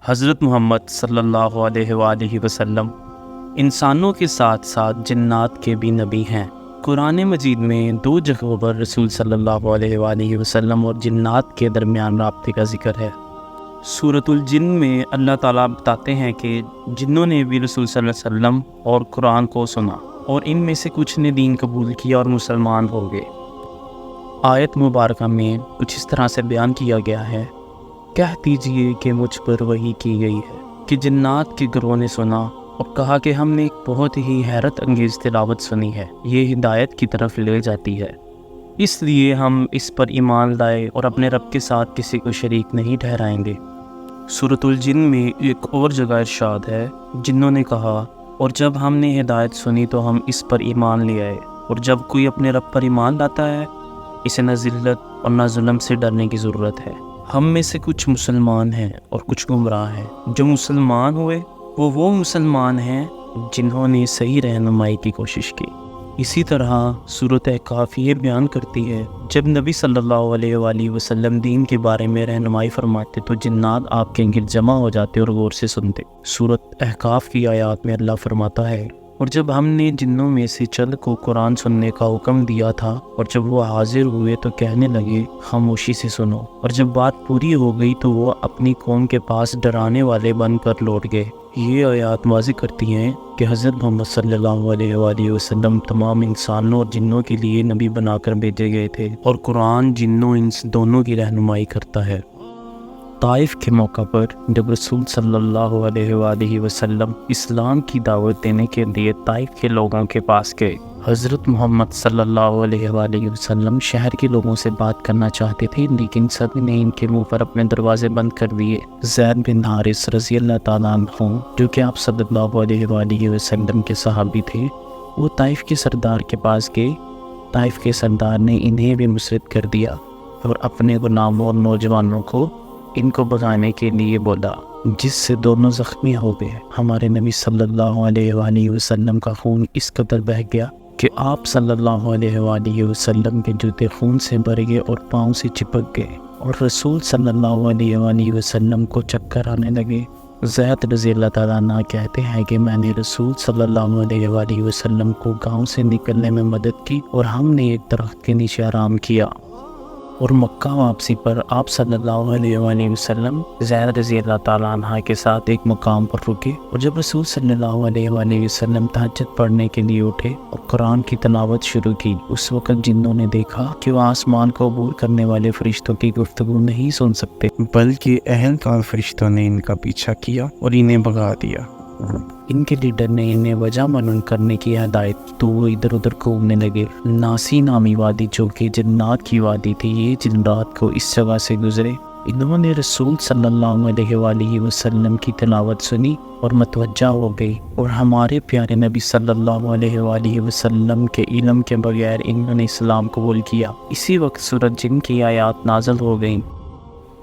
حضرت محمد صلی اللہ علیہ وآلہ وسلم انسانوں کے ساتھ ساتھ جنات کے بھی نبی ہیں۔ قرآن مجید میں 2 جگہوں پر رسول صلی اللہ علیہ وآلہ وسلم اور جنات کے درمیان رابطے کا ذکر ہے۔ سورۃ الجن میں اللہ تعالیٰ بتاتے ہیں کہ جنوں نے بھی رسول صلی اللہ علیہ وسلم اور قرآن کو سنا اور ان میں سے کچھ نے دین قبول کیا اور مسلمان ہو گئے۔ آیت مبارکہ میں کچھ اس طرح سے بیان کیا گیا ہے، کہہ دیجئے کہ مجھ پر وحی کی گئی ہے کہ جنات کے گروہ نے سنا اور کہا کہ ہم نے ایک بہت ہی حیرت انگیز تلاوت سنی ہے، یہ ہدایت کی طرف لے جاتی ہے، اس لیے ہم اس پر ایمان لائے اور اپنے رب کے ساتھ کسی کو شریک نہیں ٹھہرائیں گے۔ سورۃ الجن میں ایک اور جگہ ارشاد ہے، جنوں نے کہا اور جب ہم نے ہدایت سنی تو ہم اس پر ایمان لے آئے، اور جب کوئی اپنے رب پر ایمان لاتا ہے اسے نہ ذلت اور نہ ظلم سے ڈرنے کی ضرورت ہے۔ ہم میں سے کچھ مسلمان ہیں اور کچھ گمراہ ہیں۔ جو مسلمان ہوئے وہ مسلمان ہیں جنہوں نے صحیح رہنمائی کی کوشش کی۔ اسی طرح سورۃ احقاف یہ بیان کرتی ہے، جب نبی صلی اللہ علیہ وآلہ وسلم دین کے بارے میں رہنمائی فرماتے تو جنات آپ کے گرد جمع ہو جاتے اور غور سے سنتے۔ سورۃ احقاف کی آیات میں اللہ فرماتا ہے، اور جب ہم نے جنوں میں سے چند کو قرآن سننے کا حکم دیا تھا اور جب وہ حاضر ہوئے تو کہنے لگے خاموشی سے سنو، اور جب بات پوری ہو گئی تو وہ اپنی قوم کے پاس ڈرانے والے بن کر لوٹ گئے۔ یہ آیات واضح کرتی ہیں کہ حضرت محمد صلی اللہ علیہ وآلہ وسلم تمام انسانوں اور جنوں کے لیے نبی بنا کر بھیجے گئے تھے، اور قرآن جنوں انس دونوں کی رہنمائی کرتا ہے۔ طائف کے موقع پر جب رسول صلی اللہ علیہ وآلہ وسلم اسلام کی دعوت دینے کے لیے طائف کے لوگوں کے پاس گئے، حضرت محمد صلی اللہ علیہ وآلہ وسلم شہر کے لوگوں سے بات کرنا چاہتے تھے، لیکن سب نے ان کے منہ پر اپنے دروازے بند کر دیے۔ زید بن حارث رضی اللہ تعالیٰ عنہ، جو کہ آپ صلی اللہ علیہ وآلہ وسلم کے صحابی تھے، وہ طائف کے سردار کے پاس گئے۔ طائف کے سردار نے انہیں بھی مسرت کر دیا اور اپنے غلاموں اور نوجوانوں کو ان کو بھگانے کے لیے بولا، جس سے دونوں زخمی ہو گئے۔ ہمارے نبی صلی اللہ علیہ وآلہ وسلم کا خون اس قدر بہہ گیا کہ آپ صلی اللہ علیہ وآلہ وسلم کے جوتے خون سے بھر گئے اور پاؤں سے چپک گئے، اور رسول صلی اللہ علیہ وآلہ وسلم کو چکر آنے لگے۔ زید رضی اللہ تعالیٰ عنہ کہتے ہیں کہ میں نے رسول صلی اللہ علیہ وآلہ وسلم کو گاؤں سے نکلنے میں مدد کی، اور ہم نے ایک درخت کے نیچے آرام کیا، اور مکہ واپسی پر آپ صلی اللہ علیہ وآلہ وسلم زید رضی اللہ تعالیٰ عنہ کے ساتھ ایک مقام پر رکے، اور جب رسول صلی اللہ علیہ وآلہ وسلم تہجد پڑھنے کے لیے اٹھے اور قرآن کی تلاوت شروع کی، اس وقت جنوں نے دیکھا کہ وہ آسمان کو عبور کرنے والے فرشتوں کی گفتگو نہیں سن سکتے، بلکہ اہلکار فرشتوں نے ان کا پیچھا کیا اور انہیں بھگا دیا۔ ان کے لیڈر نے انہیں وجہ معلوم کرنے کی ہدایت کی تو وہ ادھر ادھر گھومنے لگے۔ ناسی نامی وادی جو کہ جنات کی وادی تھی، یہ جن رات کو اس جگہ سے گزرے۔ انہوں نے رسول صلی اللہ علیہ وآلہ وسلم کی تلاوت سنی اور متوجہ ہو گئی، اور ہمارے پیارے نبی صلی اللہ علیہ وآلہ وسلم کے علم کے بغیر انہوں نے اسلام قبول کیا۔ اسی وقت سورۃ جن کی آیات نازل ہو گئیں۔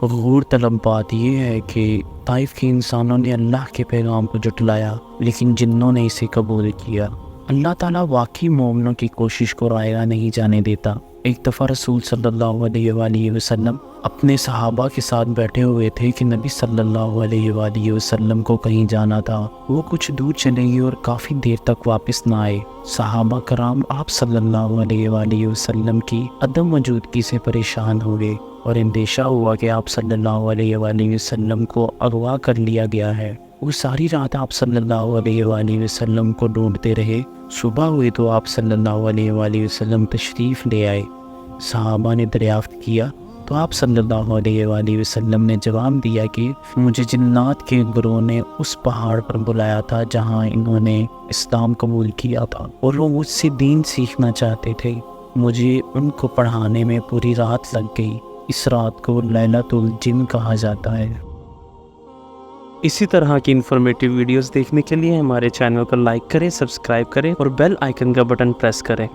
غور طلب بات یہ ہے کہ طائف کے انسانوں نے اللہ کے پیغام کو جھٹلایا، لیکن جنوں نے اسے قبول کیا۔ اللہ تعالیٰ واقعی مومنوں کی کوشش کو رائیگاں نہیں جانے دیتا۔ ایک دفعہ رسول صلی اللہ علیہ وآلہ وسلم اپنے صحابہ کے ساتھ بیٹھے ہوئے تھے کہ نبی صلی اللہ علیہ وآلہ وسلم کو کہیں جانا تھا۔ وہ کچھ دور چلے گئے اور کافی دیر تک واپس نہ آئے۔ صحابہ کرام آپ صلی اللہ علیہ وآلہ وسلم کی عدم موجودگی سے پریشان ہو گئے، اور اندیشہ ہوا کہ آپ صلی اللہ علیہ وآلہ وسلم کو اغوا کر لیا گیا ہے۔ وہ ساری رات آپ صلی اللہ علیہ وآلہ وسلم کو ڈھونڈتے رہے۔ صبح ہوئی تو آپ صلی اللہ علیہ وآلہ وسلم تشریف لے آئے۔ صحابہ نے دریافت کیا تو آپ صلی اللہ علیہ وآلہ وسلم نے جواب دیا کہ مجھے جنات کے گروہ نے اس پہاڑ پر بلایا تھا جہاں انہوں نے اسلام قبول کیا تھا، اور وہ مجھ سے دین سیکھنا چاہتے تھے۔ مجھے ان کو پڑھانے میں پوری رات لگ گئی۔ اس رات کو لیلۃ الجن کہا جاتا ہے۔ اسی طرح کی انفارمیٹیو ویڈیوز دیکھنے کے لیے ہمارے چینل کو لائک کریں، سبسکرائب کریں اور بیل آئیکن کا بٹن پریس کریں۔